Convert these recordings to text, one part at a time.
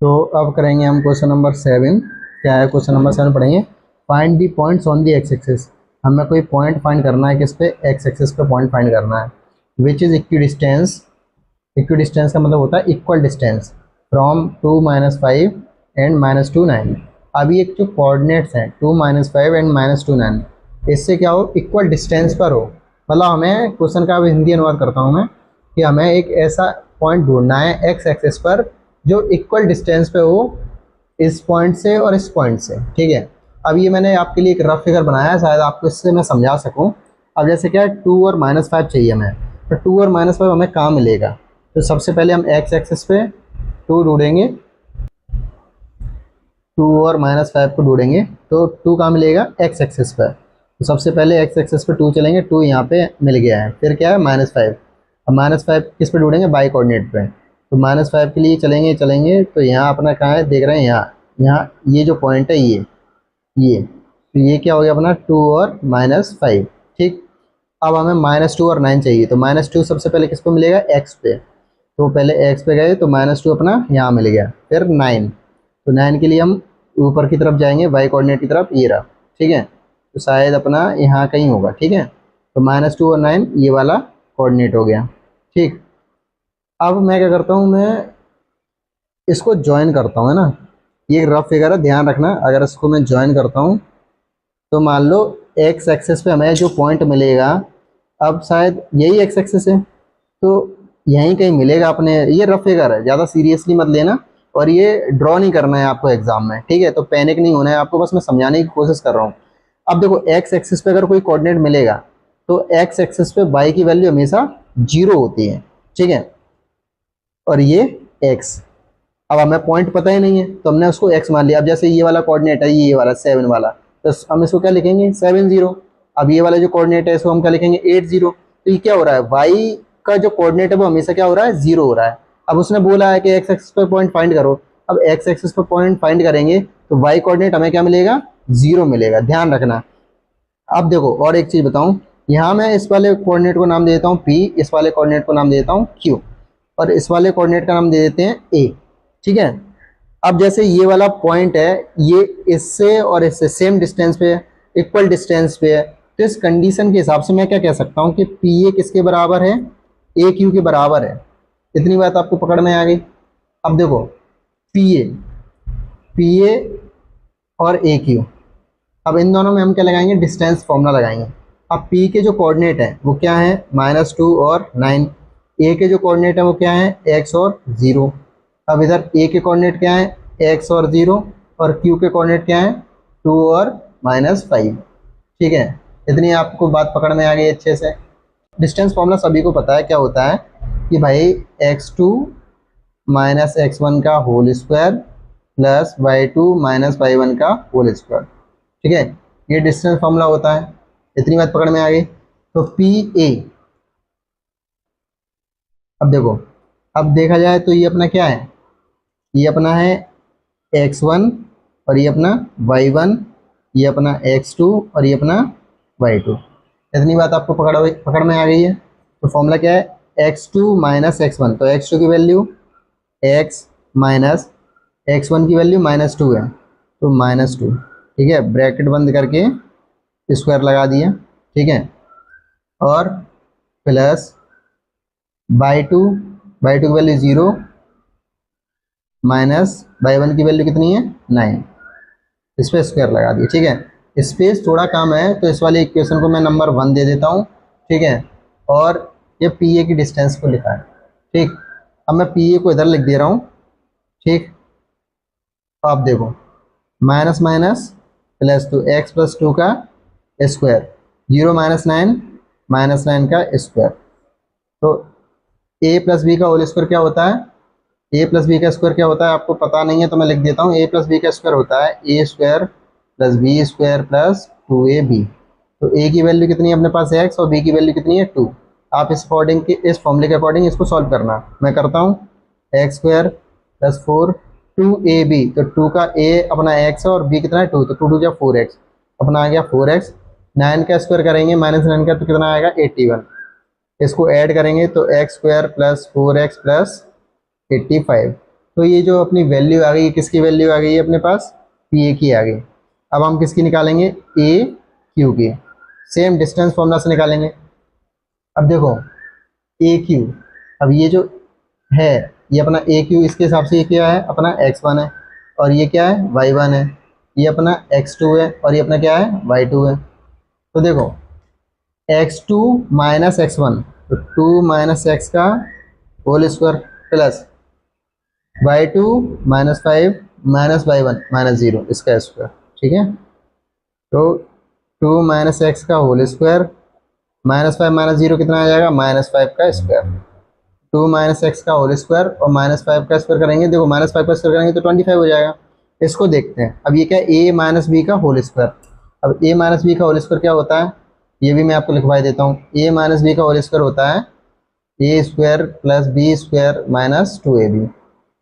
तो अब करेंगे हम क्वेश्चन नंबर 7। क्या है क्वेश्चन नंबर 7 पढ़ेंगे। Find the points on the x axis. हमें कोई पॉइंट फाइंड करना है, किस पे, एक्स एक्सिस पे पॉइंट फाइंड करना है। Which is equi distance. Equi distance का मतलब होता है इक्वल डिस्टेंस फ्रॉम 2-5 एंड -2 9। अभी एक जो कोऑर्डिनेट्स हैं 2-5 एंड -2 9, इससे क्या हो, इक्वल डिस्टेंस पर हो। मतलब हमें क्वेश्चन का अब हिंदी अनुवाद करता हूँ मैं, कि हमें एक ऐसा पॉइंट ढूंढना है एक्स एक्सिस पर जो इक्वल डिस्टेंस पे हो इस पॉइंट से और इस पॉइंट से। ठीक है। अब ये मैंने आपके लिए एक रफ फिगर बनाया है, शायद आपको इससे मैं समझा सकूं। अब जैसे क्या है, 2 और -5 चाहिए हमें, तो 2 और -5 हमें कहाँ मिलेगा। तो सबसे पहले हम एक्स एक्सिस पे 2 ढूंढेंगे, 2 और -5 को ढूंढेंगे, तो 2 कहाँ मिलेगा, एक्स एक्सिस पर। तो सबसे पहले एक्स एक्सिस पे 2 चलेंगे, 2 यहाँ पे मिल गया है। फिर क्या है, -5। अब -5 किस पे ढूंढेंगे, बाई कोऑर्डिनेट पे। तो -5 के लिए चलेंगे चलेंगे, तो यहाँ अपना कहाँ है, देख रहे हैं, यहाँ यहाँ ये जो पॉइंट है, ये तो ये क्या हो गया अपना 2 और -5। ठीक। अब हमें -2 और 9 चाहिए, तो -2 सबसे पहले किस पे मिलेगा, एक्स पे। तो पहले एक्स पे गए, तो -2 अपना यहाँ मिल गया। फिर 9, तो 9 के लिए हम ऊपर की तरफ जाएंगे, वाई कोऑर्डिनेट की तरफ, ये रहा। ठीक है। तो शायद अपना यहाँ कहीं होगा। ठीक है। तो -2 और 9 ये वाला कोऑर्डिनेट हो गया। ठीक। अब मैं क्या करता हूँ, मैं इसको ज्वाइन करता हूँ, है ना। ये एक रफ फिगर है, ध्यान रखना। अगर इसको मैं ज्वाइन करता हूँ, तो मान लो एक्स एक्सिस पे हमें जो पॉइंट मिलेगा, अब शायद यही एक्स एक्सिस है, तो यहीं कहीं मिलेगा अपने। ये रफ फिगर है, ज़्यादा सीरियसली मत लेना, और ये ड्रॉ नहीं करना है आपको एग्जाम में। ठीक है। तो पैनिक नहीं होना है आपको, बस मैं समझाने की कोशिश कर रहा हूँ। अब देखो, एक्स एक्सिस पे अगर कोई कोऑर्डिनेट मिलेगा, तो एक्स एक्सिस पे वाई की वैल्यू हमेशा 0 होती है। ठीक है। और ये एक्स, अब हमें पॉइंट पता ही नहीं है, तो हमने उसको एक्स मान लिया। अब जैसे ये वाला कोऑर्डिनेट है, ये वाला 7 वाला, तो हम इसको क्या लिखेंगे, 7 0। अब ये वाला जो कोऑर्डिनेट है, इसको हम क्या लिखेंगे, 8 0। तो ये क्या हो रहा है, वाई का जो कोऑर्डिनेट है वो हमेशा क्या हो रहा है, 0 हो रहा है। अब उसने बोला है कि एक्स एक्सिस पर पॉइंट फाइंड करो। अब एक्स एक्सिस पर पॉइंट फाइंड करेंगे, तो वाई कोऑर्डिनेट हमें क्या मिलेगा, 0 मिलेगा, ध्यान रखना। अब देखो, और एक चीज बताऊं, यहाँ मैं इस वाले कोऑर्डिनेट को नाम दे देता हूँ P, इस वाले कोऑर्डिनेट को नाम दे देता हूँ Q, और इस वाले कोऑर्डिनेट का नाम दे देते हैं A। ठीक है। अब जैसे ये वाला पॉइंट है, ये इससे और इससे सेम डिस्टेंस पे है, इक्वल डिस्टेंस पे है, तो इस कंडीशन के हिसाब से मैं क्या कह सकता हूँ कि पी ए किसके बराबर है, ए क्यू के बराबर है। इतनी बात आपको पकड़ में आ गई। अब देखो, पी ए और ए क्यू, अब इन दोनों में हम क्या लगाएंगे, डिस्टेंस फॉर्मूला लगाएंगे। अब पी के जो कोऑर्डिनेट है वो क्या है, -2 और 9। ए के जो कोऑर्डिनेट है वो क्या है, x और 0। अब इधर ए के कोऑर्डिनेट क्या है, x और 0, और क्यू के कोऑर्डिनेट क्या है, 2 और -5। ठीक है। इतनी आपको बात पकड़ में आ गई अच्छे से। डिस्टेंस फॉर्मूला सभी को पता है क्या होता है, कि भाई x2 - x1 का whole square plus y2 - y1 का होल स्क्वायर। ठीक है। ये डिस्टेंस फॉर्मूला होता है। इतनी बात पकड़ में आ गई। तो पी ए, अब देखो, अब देखा जाए तो ये अपना क्या है, ये अपना है x1, और ये अपना y1, ये अपना x2, और ये अपना y2। इतनी बात आपको पकड़ में आ गई है। तो फॉर्मूला क्या है, x2 - x1, तो x2 की वैल्यू x माइनस x1 की वैल्यू -2 है, तो -2। ठीक है। ब्रैकेट बंद करके स्क्वायर लगा दिया। ठीक है। और प्लस बाई टू की वैल्यू 0, माइनस बाई 1 की वैल्यू कितनी है, 9। इस पर स्क्वायर लगा दिया। ठीक है। स्पेस थोड़ा कम है, तो इस वाले इक्वेशन को मैं नंबर 1 दे देता हूँ। ठीक है। और ये पी ए की डिस्टेंस को लिखा है। ठीक। अब मैं पी ए को इधर लिख दे रहा हूँ। ठीक। अब देखो, माइनस माइनस प्लस 2, x + 2 का स्क्वायर, 0 - 9 -9 का स्क्वायर। तो a + b का होल स्क्वायर क्या होता है, a + b का स्क्वायर क्या होता है, आपको पता नहीं है तो मैं लिख देता हूँ। a + b का स्क्वायर होता है a² + b² + 2ab। तो a की वैल्यू कितनी है अपने पास, x, और b की वैल्यू कितनी है, 2। आप इस अकॉर्डिंग के, इस फॉर्मूले के अकॉर्डिंग इसको सॉल्व करना। मैं करता हूँ, x² + 4 2ab, तो 2 का a अपना x है, और b कितना है, 2, तो 2 × 2 = 4x, अपना आ गया 4x। 9 का स्क्वायर करेंगे -9 का, तो कितना आएगा, 81। इसको ऐड करेंगे तो x² + 4x + 85। तो ये जो अपनी वैल्यू आ गई, किसकी वैल्यू आ गई है अपने पास, पी ए की आ गई। अब हम किसकी निकालेंगे, ए क्यू की, सेम डिस्टेंस फॉर्मूला से निकालेंगे। अब देखो ए क्यू, अब ये जो है ये अपना ए क्यू, इसके हिसाब से ये क्या है अपना x1 है, और ये क्या है y1 है, ये अपना x2 है, और ये अपना क्या है y2 है। तो देखो x2 माइनस x1, तो 2 माइनस एक्स का whole square plus y2 minus 5 minus y1 minus 0 इसका स्क्वायर, ठीक है। तो 2 माइनस एक्स का होल स्क्वायर माइनस 5 माइनस 0 कितना आ जाएगा, माइनस 5 का स्क्वायर। 2 माइनस एक्स का होल स्क्वायर और माइनस 5 का स्क्वायर करेंगे, देखो माइनस 5 का स्क्वायर करेंगे तो 25 हो जाएगा। इसको देखते हैं, अब ये क्या है, ए माइनस बी का होल स्क्वायर। अब ए माइनस बी का होल स्क्वायर क्या होता है, ये भी मैं आपको लिखवा देता हूँ। ए माइनस बी का होल स्क्वायर होता है A square plus B square minus 2ab।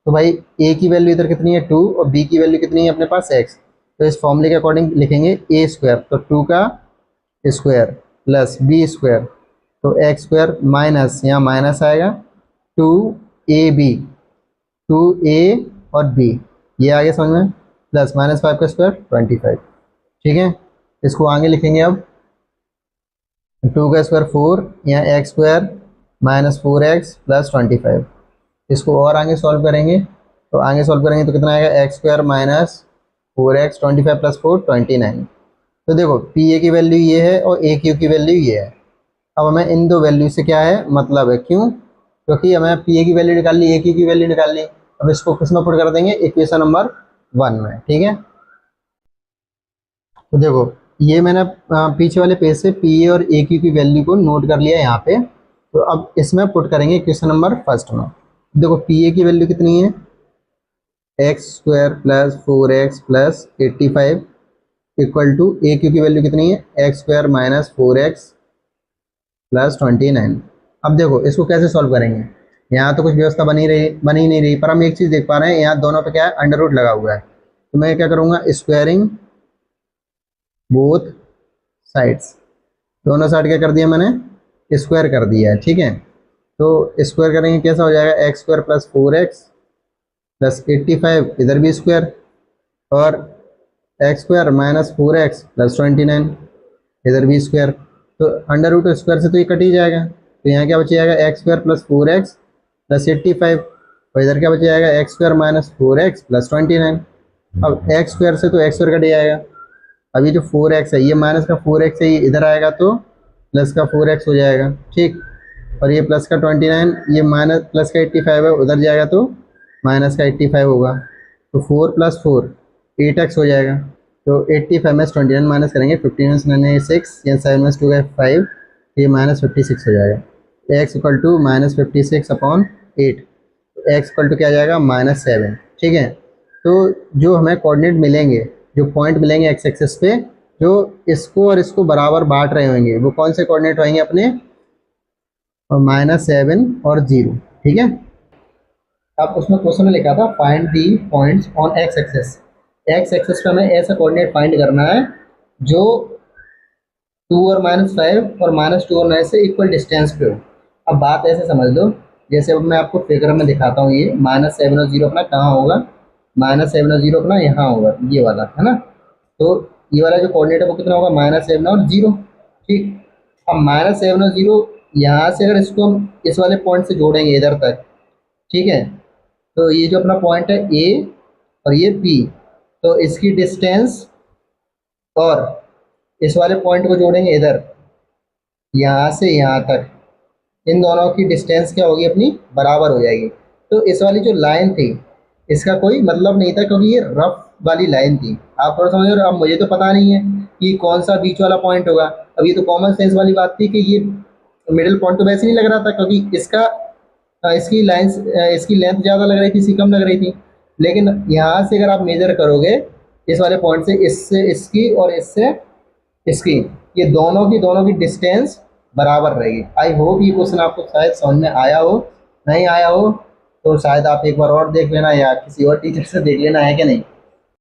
तो भाई ए की वैल्यू इधर कितनी है 2 और बी की वैल्यू कितनी है अपने पास x। तो इस फॉर्मूले के अकॉर्डिंग लिखेंगे ए स्क्वायर, तो 2 का स्क्वायर प्लस बी स्क्वायर, तो एक्स स्क्वायर माइनस यहाँ माइनस आएगा 2ab, 2a और b, ये आगे समझ में, प्लस माइनस 5 का स्क्वायर 25, ठीक है। इसको आगे लिखेंगे अब 2 का स्क्वायर 4, यहाँ x square minus 4x plus 25। इसको और आगे सॉल्व करेंगे, तो आगे सॉल्व करेंगे तो कितना आएगा, x square minus 4x 25 plus 4 29। तो देखो पी ए की वैल्यू ये है और ए क्यू की वैल्यू ये है। अब हमें इन दो वैल्यू से क्या है मतलब है, क्यों, क्योंकि हमें पी ए की वैल्यू निकाल ली, ए क्यू की वैल्यू निकाल ली। अब इसको किस में पुट कर देंगे, इक्वेशन नंबर 1 में, ठीक है। तो देखो ये मैंने पीछे वाले पेज से पी ए और ए क्यू की वैल्यू को नोट कर लिया यहाँ पे। तो अब इसमें पुट करेंगे इक्वेशन नंबर 1 में। देखो पी ए की वैल्यू कितनी है, x square plus 4x plus 85 equal to A Q की वैल्यू कितनी है, x square minus 4x plus 29। अब देखो इसको कैसे सॉल्व करेंगे, यहाँ तो कुछ व्यवस्था बनी नहीं रही, पर हम एक चीज़ देख पा रहे हैं, यहाँ दोनों पे क्या है अंडर रूट लगा हुआ है। तो मैं क्या करूँगा, स्क्वायरिंग बोथ साइड्स, दोनों साइड क्या कर दिया मैंने, स्क्वायर कर दिया है, ठीक है। तो स्क्वायर करेंगे कैसा हो जाएगा, x square plus 4x plus 85, इधर भी स्क्वायर, और x square minus 4x plus 29, इधर भी स्क्वायर। तो अंडर रूट स्क्वायर से तो ये कट ही जाएगा, तो यहाँ क्या बच जाएगा, x square plus 4x plus 85, और इधर क्या बच जाएगा, x square minus 4x plus 29। अब एक्स स्क्वायर से तो एक्स स्क्वायर कट जाएगा। अब ये जो 4x है ये माइनस का 4x है, ये इधर आएगा तो प्लस का 4x हो जाएगा, ठीक। और ये प्लस का 29, ये माइनस प्लस का 85 है, उधर जाएगा तो माइनस का 85 होगा। तो 4 प्लस 4 8x हो जाएगा। तो 85 में 29 माइनस करेंगे, 15 - 9 = 6, या 7 - 2 = 5, ये माइनस 56 हो जाएगा। x equal to minus 56 upon 8, x equal to क्या आ जाएगा, -7, ठीक है। तो जो हमें कोऑर्डिनेट मिलेंगे, जो पॉइंट मिलेंगे एक्स एक्सिस पे, जो इसको और इसको बराबर बांट रहे होंगे, वो कौन से कोऑर्डिनेट होंगे अपने, -7 और 0, ठीक है। अब उसमें क्वेश्चन में लिखा था find the points on x axis. X axis पे हमें ऐसा कोऑर्डिनेट फाइंड करना है जो 2 और -5 और -2 और 9 से इक्वल डिस्टेंस पे हो। अब बात ऐसे समझ लो, जैसे अब मैं आपको फिगर में दिखाता हूँ, ये -7 और 0 अपना कहाँ होगा, -7 और 0 अपना यहाँ होगा, ये वाला है ना। तो ये वाला जो कोऑर्डिनेट है वो कितना होगा, -7 और 0, ठीक। अब -7 और 0 यहाँ से अगर इसको हम इस वाले पॉइंट से जोड़ेंगे इधर तक, ठीक है, तो ये जो अपना पॉइंट है ए और ये बी, तो इसकी डिस्टेंस और इस वाले पॉइंट को जोड़ेंगे इधर, यहाँ से यहाँ तक, इन दोनों की डिस्टेंस क्या होगी अपनी, बराबर हो जाएगी। तो इस वाली जो लाइन थी इसका कोई मतलब नहीं था, क्योंकि ये रफ वाली लाइन थी। आप थोड़ा समझ रहे हो, अब मुझे तो पता नहीं है कि कौन सा बीच वाला पॉइंट होगा। अब ये तो कॉमन सेंस वाली बात थी कि ये मिडिल पॉइंट तो वैसे नहीं लग रहा था, क्योंकि इसकी लाइन, इसकी लेंथ ज़्यादा लग रही थी, इसकी कम लग रही थी। लेकिन यहाँ से अगर आप मेजर करोगे इस वाले पॉइंट से, इससे इसकी और इससे इसकी, ये दोनों की डिस्टेंस बराबर रहेगी। आई होप ये क्वेश्चन आपको शायद समझ में आया हो, नहीं आया हो तो शायद आप एक बार और देख लेना, या किसी और टीचर से देख लेना, है कि नहीं।